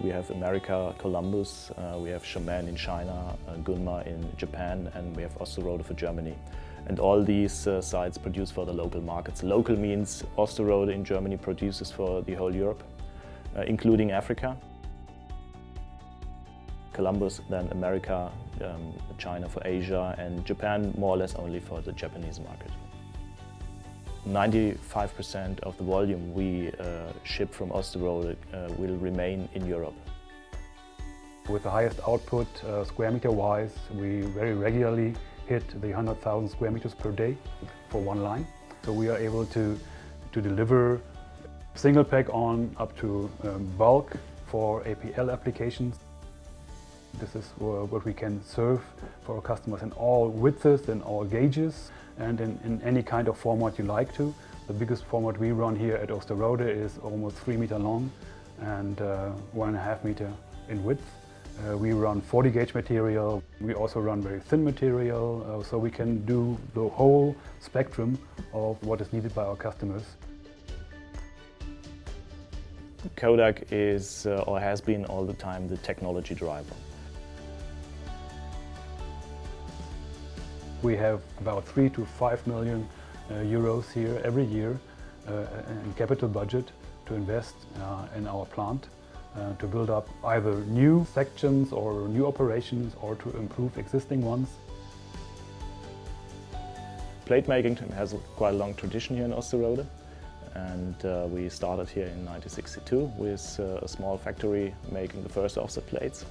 We have America, Columbus, we have Xiamen in China, Gunma in Japan, and we have Osterode for Germany. And all these sites produce for the local markets. Local means Osterode in Germany produces for the whole Europe, including Africa. Columbus, then America, China for Asia, and Japan more or less only for the Japanese market. 95% of the volume we ship from Osterode will remain in Europe. With the highest output square meter wise, we very regularly hit the 100,000 square meters per day for one line. So we are able to deliver single pack on up to bulk for APL applications. This is what we can serve for our customers in all widths and all gauges and in any kind of format you like to. The biggest format we run here at Osterode is almost 3 meter long and 1.5 meter in width. We run 40 gauge material. We also run very thin material, so we can do the whole spectrum of what is needed by our customers. Kodak is or has been all the time the technology driver. We have about 3 to 5 million euros here every year in capital budget to invest in our plant to build up either new sections or new operations or to improve existing ones. Plate making has quite a long tradition here in Osterode, and we started here in 1962 with a small factory making the first offset plates.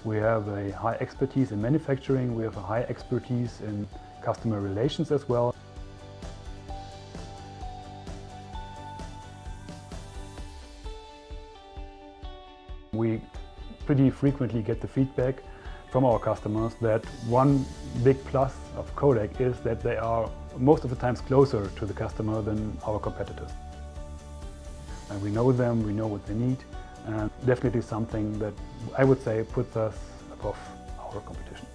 We have a high expertise in manufacturing, we have a high expertise in customer relations as well. We pretty frequently get the feedback from our customers that one big plus of Kodak is that they are most of the times closer to the customer than our competitors. And we know them, we know what they need, and definitely something that I would say puts us above our competition.